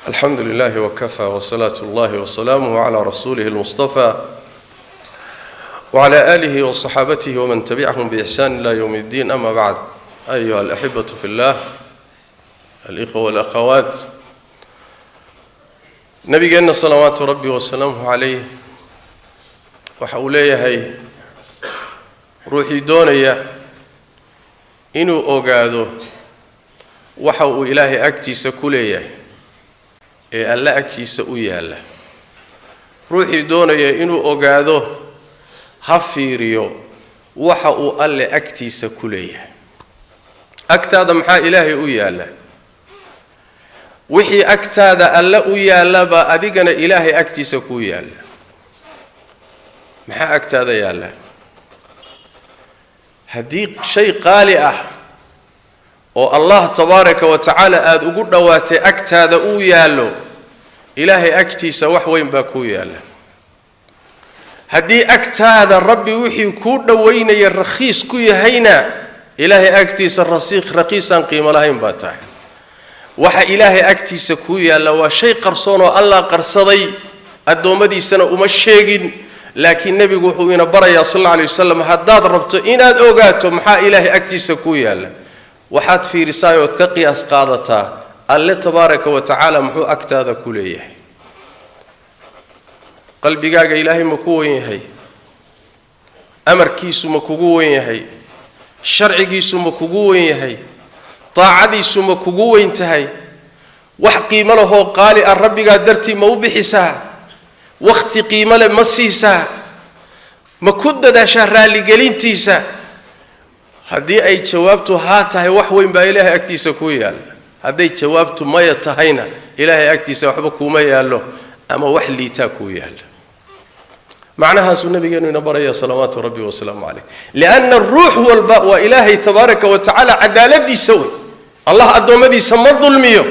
الحمد لله وكفى وصلاة الله وسلامه على رسوله المصطفى وعلى آله وصحابته ومن تبعهم بإحسان إلى يوم الدين. أما بعد، أيها الأحبة في الله، الإخوة والأخوات، نبينا صلوات ربي وسلامه عليه وحوليه هي روحي دونيا إنو أوغادو وحو إلهي أكتيس كليه ee alla agtiisa u yaala. ruuxii doonaya inuu ogaado ha fiiriyo waxa uu alle agtiisa ku leeyahay. agtaada maxaa ilaahay u yaala? wixii agtaada alla u yaala ba adigana ilaahay agtiisa ku yaala. maxaa agtaada yaala? haddii shay qaali ah oo Allah tabaaraka wa ta'ala aad ugu dhawaatay agtaada uu yaalo, ilaahay agtiisa wax weyn baa ku yaala. haddii agtaada rabbi wixii ku dhaweynaya rakhiis ku yahayna, ilaahay agtiisa raqiisan qiimo lahayn baa tahay. waxa ilaahay agtiisa ku yaala waa shay qarsoon oo Allah qarsaday, adoomadiisana uma sheegin. laakiin nabigu wuxuu ina barayaa sallallahu alayhi wasallam, haddaad rabto inaad ogaato maxaa ilaahay agtiisa ku yaala, waxaad fiirisaa oo ka qiyaas qaadataa alle tabaaraka wa ta'ala muxuu agtaada ku leeyahay. qalbigaaga ilaahay ma ku weyn yahay? amarkiisu ma kugu weyn yahay? sharcigiisu ma kugu weyn yahay? taacadiisu ma kugu weyn tahay? wax qiimo leh oo qaali ah rabbiga dartii ma u bixisaa? waqti qiimo leh ma siisaa? ma ku dadaashaa raali gelintiisa? haddii ay jawaabtu haa tahay, wax weyn baa ilaahay agtiisa ku yaala. hadday jawaabtu maya tahayna, ilaahay agtiisa waxba kuma yaalo ama wax liitaa ku yaala. macnahaasuu nabigeenu ina baraya salawaatu rabbi wa salaamu calayh. lianna ruux walba waa ilaahay tabaaraka wa tacaala cadaaladiisa wey. allah addoommadiisa ma dulmiyo.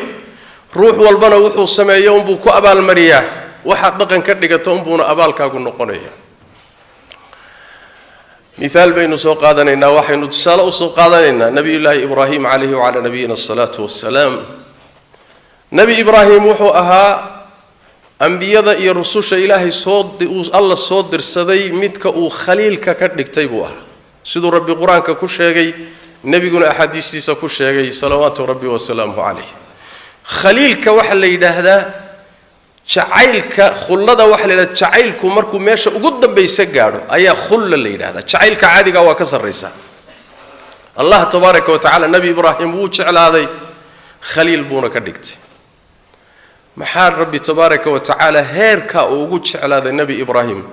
ruux walbana wuxuu sameeyo unbuu ku abaalmariyaa. waxaad dhaqan ka dhigato unbuuna abaalkaagu noqonaya. مثال بين سوق قادنا وحين تسال سوق قادنا نبي الله إبراهيم عليه وعلى نبينا الصلاة والسلام. نبي إبراهيم وحوها أنبياء يرسوش إلهي صود الله صود درسدي متك وخليل ككرنك تيبوها. سيد ربي قرآن ككشجي نبي قلنا أحاديث ليس كشجي صلوات ربي وسلامه عليه. خليل كوحل يدهدا jacaylka khullada wax la jacaylku markuu meesha ugu dambaysa gaaro ayaa khulla la yiraahdaa. jacaylka caadiga waa ka sareysa. allah tabaaraka wa ta'ala nabi ibraahim wuu jeclaaday, khaliil buuna ka dhigtay. maxaa rabbi tabaaraka wa ta'ala heerka ugu jeclaaday nabi ibraahim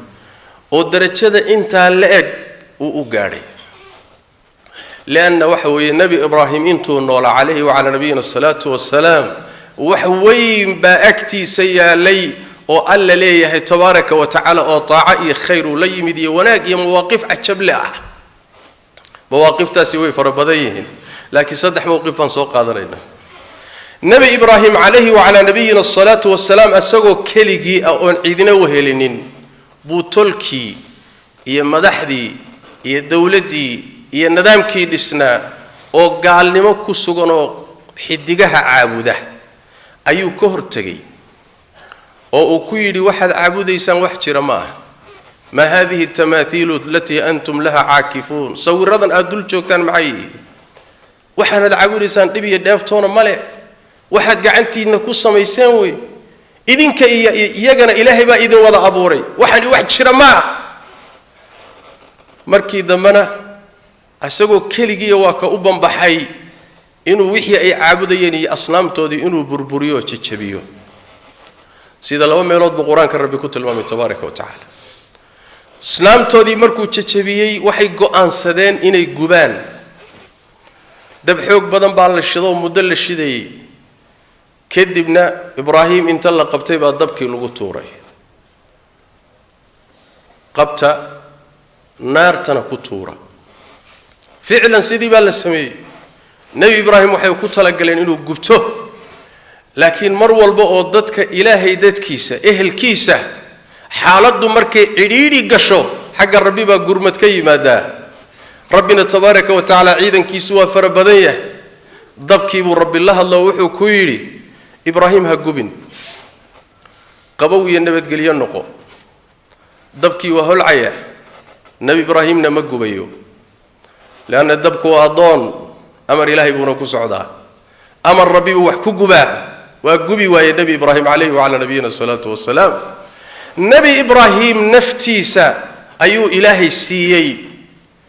oo darajada inta la eg uu u gaaray? laana waxa weeye nabi ibraahim intuu noolaa calayhi wa ala nabiyina salatu wassalaam وحوين باكتي سيالي او الله ليه تبارك وتعالى او طاعه خير لي مدي وناق يا مواقف عجبله. مواقف تاسوي فربدين، لكن صدح موقفا سو قادرينا. نبي ابراهيم عليه وعلى نبينا الصلاه والسلام اسغو كليغي او عيدنا وهلينين بوتلكي يا مدحدي يا دولتي يا نظامكي دسنا او غالنimo ku sugan oo xidigaha caabuda ayuu ka hortagay oo uu ku yiri waxaad caabudaysaan wax jira ma aha. ma hadhihi tamathilu allati antum laha aakifun. sawiradan aad dul joogtaan maxay waxaad caabudaysaan dhib iyo dheeftoona male. waxaad gacantiina ku samayseen way idinka iyagana ilaahay baa idin wada abuuray. waxaan wax jira ma aha. markii dambana asagoo keligii waa ka u banbaxay inuu wixii ay caabudayeen iyo asnaamtoodii inuu burburiyo jajabiyo. sida laba meelood buu quraanka rabbi ku tilmaamay tabaaraka wa ta'ala. asnaamtoodii markuu jajabiyay waxay go'aansadeen inay gubaan. dab xoog badan baa la shido muddo la shidayay. kadibna ibraahim inta la qabtay baa dabkii lagu tuuray. qabta naartana ku tuura. ficlan sidii baa la sameeyay. nabi ibraahim waxay ku talagaleen inuu gubto, laakiin mar walba oo dadka ilaahay dadkiisa ehelkiisa xaaladdu markay cidhiidhi gasho xagga rabbi baa gurmad ka yimaada. rabbina tabaaraka wa ta'ala ciidankiisu waa farabadan yahay. dabkii buu rabbi la hadlo wuxuu ku yiri إبراهيم هجوبين قبوي النبي قال ينقو دبكي وهل عيا نبي إبراهيم نمجو بيو لأن الدبك وأضان أمر إلهي بونكو سعدا أمر ربي وحكو جبا وجبي ويا نبي إبراهيم عليه وعلى نبينا الصلاة والسلام نبي إبراهيم نفتيسا أيو إلهي سيي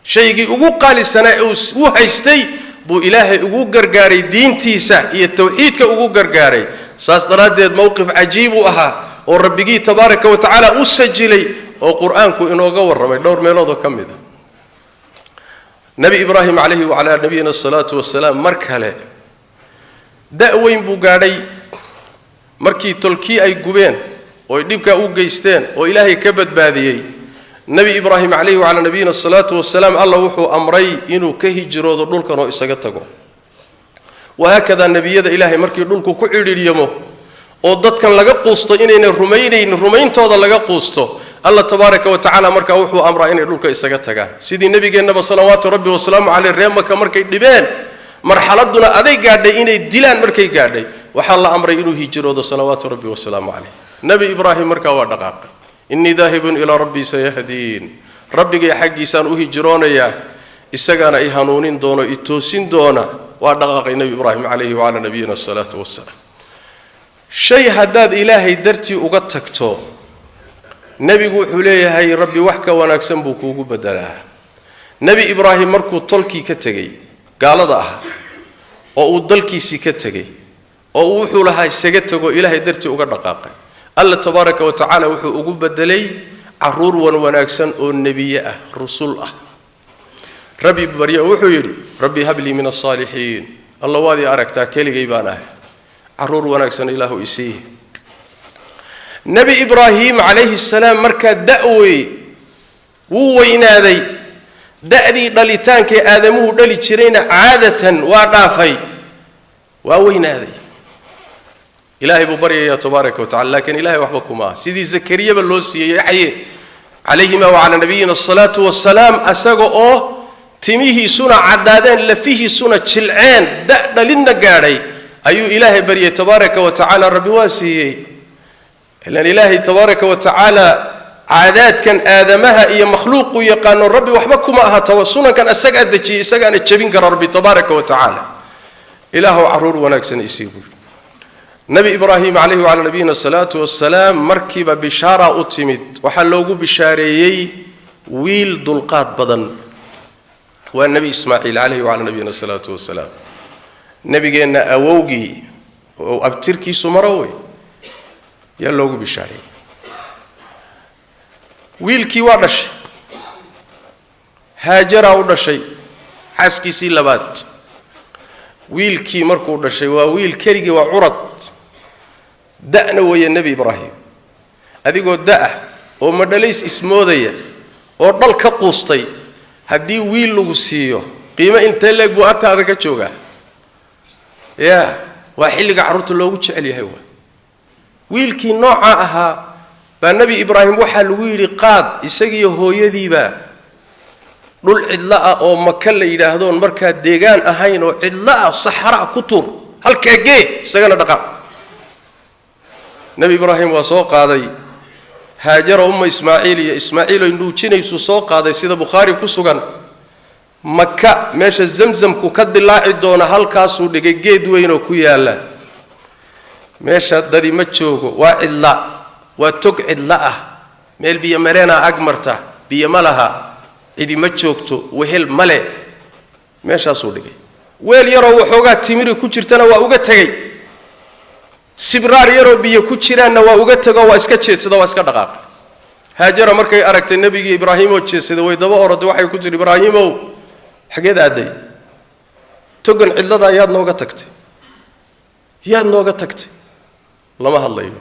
شيء أقول قال السنة وهيستي بو إلهي أقول جرجاري دين تيسا هي التوحيد كأقول جرجاري سأسترد موقف عجيب وأها وربي تبارك وتعالى أسجلي وقرآنك إنه جور ما يدور ميلاده كم ذا نبي إبراهيم عليه وعلى نبينا الصلاة والسلام مركله دأوين بوجاري مركي تلكي أي جبين ويديبك أوجيستين وإلهي كبد باذيي نبي إبراهيم عليه وعلى نبينا الصلاة والسلام الله وحو أمري إنه كهجر ودول كانوا إسقطه وهكذا النبي يد إلهي مركي دولك كعير اليومه وضد كان لقى قصته إن الرومين توضا لقى قصته الله تبارك وتعالى مركا وحو أمر إن دولك إسقطه سيدي النبي جنب صلوات ربي وسلامه على الرحمة كمركي دبان مرحلتنا أذي قاعدة إن الدلان مركي قاعدة وحال أمر إنه هجر ود صلوات ربي وسلامه عليه نبي إبراهيم مركا ودقاق إني ذاهب إلى ربي سيهدين ربي حقي سان أهجرون يا إسقانا إهانونين دونا إتوسين دونا ودقاق النبي إبراهيم عليه وعلى نبينا الصلاة والسلام شيء هداد إلهي درتي أقتكتو نبي حليه هاي ربي وحكا ونكسن بوكوكو بدلها نبي إبراهيم مركو طلقي كتغي قال ضعها أو دلكي سي كتغي أو وحو لها سيكتغو إلهي درتي أقتكاق الله تبارك وتعالى وحو أقول بدلي عرور ونكسن أو النبي رسول ربي بريء وحو يري ربي هب لي من الصالحين الله وادي أركتا كيلي غيبانه عرور ونكسن إله إسيه نبي إبراهيم عليه السلام مركا دأوي ووينادي دأدي دليتان كي آدموه دلي تشرين عادة وقافي ووينادي إلهي ببرية تبارك وتعالى لكن إلهي وحبكما سيدي زكريا باللوسي يحيي عليهما وعلى نبينا الصلاة والسلام أساقوا تميه سنة عدادين لفيه سنة تشلعين دلين قاري أيو إلهي برية تبارك وتعالى ربي واسي لأن إلهي تبارك وتعالى عادات كان آدمها إيا مخلوق ويقان الرب وحبكما أها توسونا كان أساقات دجي أساقان التشبين كان ربي تبارك وتعالى إله عرور ونكسن إسيبه نبي إبراهيم عليه وعلى نبينا الصلاة والسلام مركب بشارة أتمد وحلوه بشاريي ويل دلقات بدن والنبي إسماعيل عليه وعلى نبينا الصلاة والسلام نبي جينا أووجي وأبتركي سمروي يلوه بشاري ويل كي ورش هاجر أو شيء حسكي سيلبات ويل كي مركو شيء وويل كريجي وعرض دأنا ويا النبي إبراهيم هذي قد دأ ومدليس اسمه ذي وضل كقوسطي هدي ويل لوسيو قيمة أنت لك بوقت هذا كتشوجا يا وحيل قعرت له وش عليه هو ويل كي نوعها فالنبي إبراهيم وحل ويل قاد يسقي هو يذيبا دول عدلاء أو مكان إلى هذون مركز ديجان أهين وعدلاء صحراء كتر هل كجي سجنا دقا نبي إبراهيم وسوق هذا هاجر إسماعيل إنه تشيني سوق هذا سيد بخاري كسوغان مكة ماشى الزمزم كقد الله عدونا هل كاسو دقيقة دوينو كيالا ماشى ددي متشوكو وعدلاء وتقعد لا ميل بيا مرينا أجمرتا بيا ملها إدي متشوكتو وهل ملء ماشى صودقي ويل يرو وحوجات تميري كوتشرتنا وأوجتهاي سبرار يرو بيا كوتشرنا وأوجتها واسكتشيت سدا واسكتدقاق هاجر مركي أركت النبي إبراهيم وتشي سدا ويدبا أرد وحي كوتشر إبراهيم حاجات عادي تقن علدا ياد نوجا تكتي لما هالله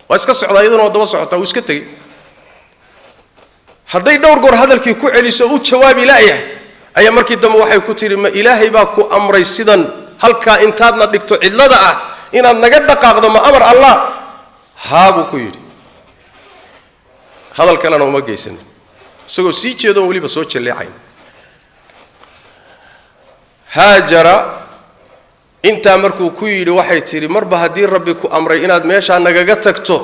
واسكت سعودة أيضا ودوا سعودة واسكتي هذي دور جور هذا الكي كوعلي سؤال شوابي لا أي مركي دم وحي كتير ما إلهي باكو أمر السدن هل كإنتاجنا دكتور إلا ده إن النجد قاعد ما أمر الله هابو كوير هذا الكلام ما جيسن سو سيتش يدوم ولي بسوتش اللي عين هاجر intaa markuu ku yidhi waxay tidhi marba haddii rabbi ku amray inaad meeshaa nagaga tagto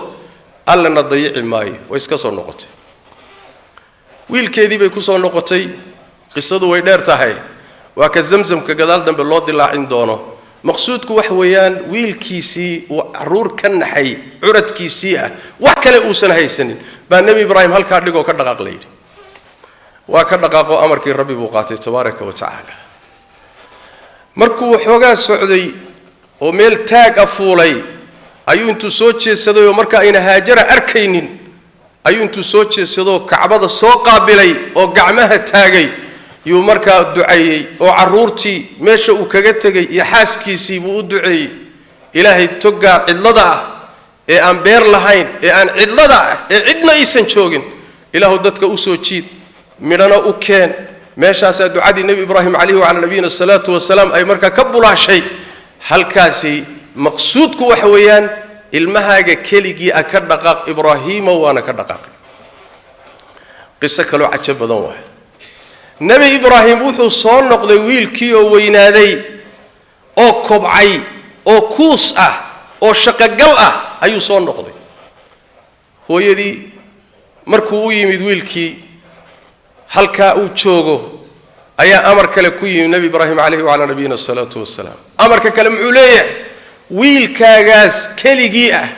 allana dayici maayo way iska soo noqotay wiilkeedii bay ku soo noqotay qisadu way dheer tahay waa ka zamzamka gadaal dambe loo dilaacin doono maqsuudku wax weeyaan wiilkiisii uu caruur ka naxay curadkiisii ah wax kale uusan haysanin baa nebi ibraahim halkaa dhigoo ka dhaqaaq la yidhi waa ka dhaqaaqo amarkii rabbi buu qaatay tabaaraka wa tacaala markuu waxoogaa socday oo meel taag afuulay ayuu intuu soo jeedsaday oo marka ayna haajara arkaynin ayuu intuu soo jeedsadoo kacbada soo qaabilay oo gacmaha taagay yuu markaa duceeyey oo caruurtii meesha uu kaga tegay iyo xaaskiisii buu u duceeyey ilaahay togaa cidlada ah ee aan beer lahayn ee aan cidlada ah ee cidna aysan joogin ilaahu dadka u soo jiid midhana u keen meeshaasaa ducadii nebi ibraahim calayhi wacala nabiyina asalaatu wasalaam ay markaa ka bulaashay halkaasi maqsuudku waxa weeyaan ilmahaaga keligii ah ka dhaqaaq ibraahiimo waana ka dhaqaaqay qiso kaloo cajo badan waay nebi ibraahim wuxuu soo noqday wiilkii oo weynaaday oo kobcay oo kuus ah oo shaqogal ah ayuu soo noqday hooyadii markuu u yimid wiilkii halkaa uu joogo ayaa amar kale ku yimid nebi ibraahim calayhi wacala nabiyina asalaatu wasalaam amarka kale muxuu leeyahay wiilkaagaas keligii ah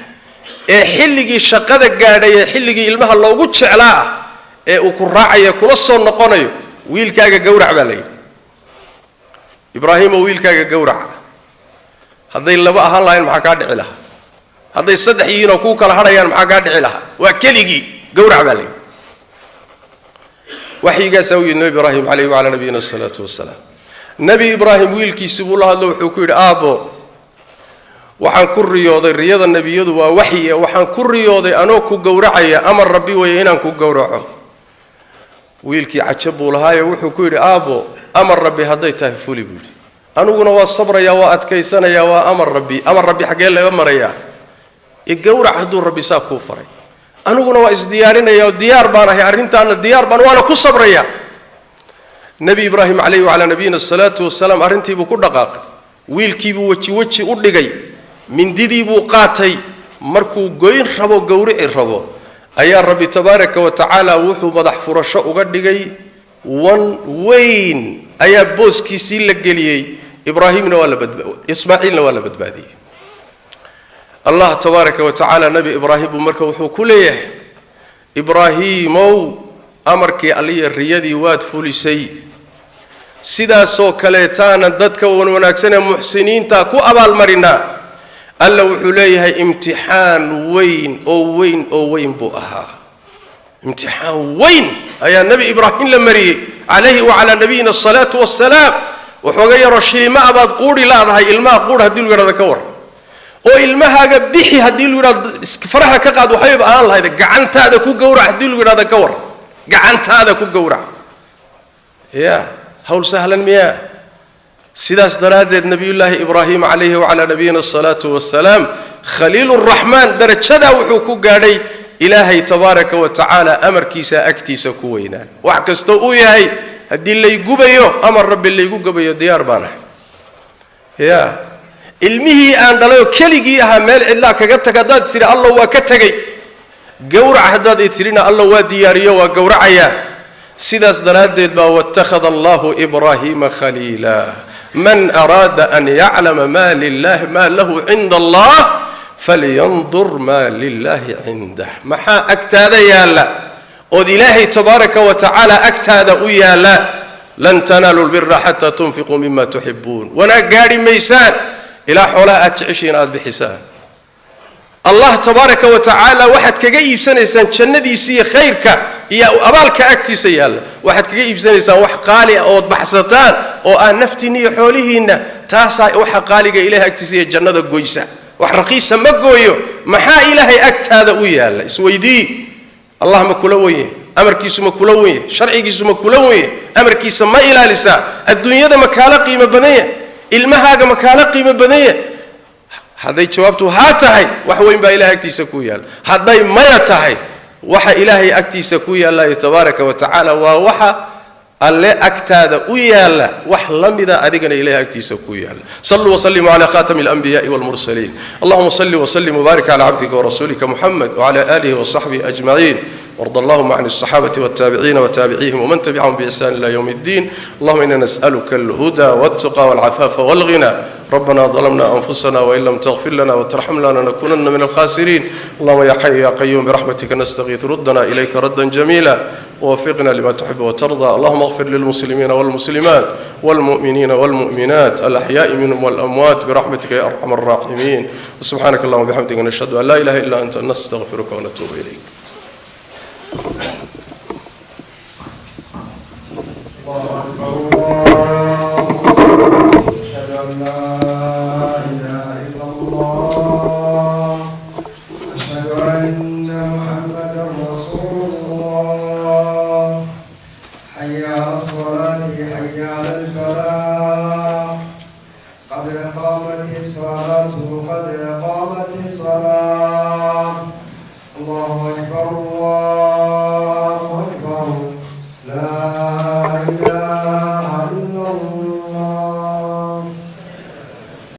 ee xilligii shaqada gaadhay ee xilligii ilmaha loogu jeclaa ee uu ku raacaya kula soo noqonayo wiilkaaga gowrac baa la yidhi ibraahimo wiilkaaga gowrac hadday laba ahaan lahayn maxaa kaa dhici lahaa hadday saddex yihiin oo kuu kala hadhayaan maxaa kaa dhici lahaa waa keligii gowrac baa la yidhi waxyigaasaa u yidhi nebi ibraahim calayhi wacala nabiyina asalaatu wasalaam nebi ibraahim wiilkiisii buu la hadlo wuxuu ku yidhi aabbo waxaan ku riyooday riyada nebiyadu waa waxyi waxaan ku riyooday anoo ku gowracaya amar rabbi weeye inaan ku gowraco wiilkii cajab buu lahaayo wuxuu ku yidhi aabbo amar rabbi hadday tahay fuli buu yidhi aniguna waa sabrayaa waa adkaysanayaa waa amar rabbi xaggee laga marayaa igowrac hadduu rabbi saa kuu faray aniguna waa isdiyaarinayaa oo diyaar baan ahay arrintaana diyaar baan waana ku sabrayaa nebi ibraahim calayhi wacalaa nabiyina asalaatu wasalaam arrintiibuu ku dhaqaaqay wiilkiibuu weji u dhigay mindidii buu qaatay markuu goyn rabo gowrici rabo ayaa rabbi tabaaraka wa tacaala wuxuu madax furasho uga dhigay wan weyn ayaa booskiisii la geliyey ibraahimna waa la ismaaciilna waa la badbaadiyey allah tabaaraka wa tacaala nebi ibraahim buu marka wuxuu ku leeyahay ibraahiimow amarkii alliya riyadii waad fulisay sidaasoo kaleetaana dadka wanaagsan ee muxsiniinta ku abaalmarinaa alla wuxuu leeyahay imtixaan weyn buu ahaa imtixaan weyn ayaa nebi ibraahim la mariyey calayhi wacalaa nabiyina asalaatu wassalaam waxooga yaroo shilima abaad quudhi laadahay ilmaha quudh haddii lu yidhahda ka war oo ilmahaaga bixi haddii lu yidhahdo faraha ka qaad waxbayba aan lahayd gacantaada ku gowrac haddii lu yidhahda ka war gacantaada ku gowrac ya hawl sahlan miyaa sidaas daraaddeed nabiyullaahi ibraahim calayhi wacalaa nabiyina asalaatu wassalaam khaliiluraxmaan darajadaa wuxuu ku gaadhay ilaahay tabaaraka wa tacaala amarkiisa agtiisa ku weynaa wax kastoo uu yahay haddii laygubayo amar rabbi laygu gubayo diyaar baan ahay ya ilmihii aan dhalayoo keligii ahaa meel cidlaa kaga tag haddaad tidhi allah waa ka tegay gowrac haddaad tidhina allah waa diyaariyo waa gowracayaa sidaas daraaddeed baa wattakhada allahu ibraahiima khaliila man araada an yaclama maa lahu cinda allah falyandur maa lilahi cindah maxaa agtaada yaalla ood ilaahay tabaaraka wa tacaala agtaada u yaalla lan tanaalu lbira xataa tunfiquu mima tuxibuun wanaag gaadhi maysaan ilaa xoolaha aad jeceshiin aad bixisaan allah tabaaraka wa tacaala waxaad kaga iibsanaysaan jannadiisa iyo khayrka iyo abaalka agtiisa yaalla waxaad kaga iibsanaysaan wax qaali ah ood baxsataan oo ah naftiinna iyo xoolihiinna taasaa waxa qaaliga ilaahay agtiisa iyo jannada goysa wax raqiisa ma gooyo maxaa ilaahay agtaada u yaalla isweydii allah ma kula wenye amarkiisu ma kula wenye sharcigiisu ma kula wenye amarkiisa ma ilaalisaa adduunyada ma kaala qiimo badanya ilmahaaga ma kaala qiimo badanya hadday jawaabtu haa tahay wax weyn baa ilahay agtiisa ku yaalla hadday maya tahay waxa ilaahay agtiisa ku yaallaayo tabaaraka wa tacaala waa waxa alle agtaada u yaala wax lamida adigana ilaahay agtiisa ku yaala sallu wa sallimu ala khatamil anbiya'i wal mursalin allahumma salli wa sallim wa barik ala abdika wa rasulika muhammad wa ala alihi wa sahbihi ajma'in وارض اللهم عن الصحابة والتابعين وتابعيهم ومن تبعهم بإحسان إلى يوم الدين اللهم إنا نسألك الهدى والتقى والعفاف والغنى ربنا ظلمنا أنفسنا وإن لم تغفر لنا وترحمنا لنكونن من الخاسرين اللهم يا حي يا قيوم برحمتك نستغيث ردنا إليك ردا جميلا ووفقنا لما تحب وترضى اللهم اغفر للمسلمين والمسلمات والمؤمنين والمؤمنات الأحياء منهم والأموات برحمتك يا أرحم الراحمين سبحانك اللهم وبحمدك نشهد أن لا إله إلا أنت نستغفرك ونتوب إليك أشهد أن لا إله إلا الله أشهد أن محمدا رسول الله حي على الصلاة حي على الفلاح قد قامت الصلاة قد قامت الصلاة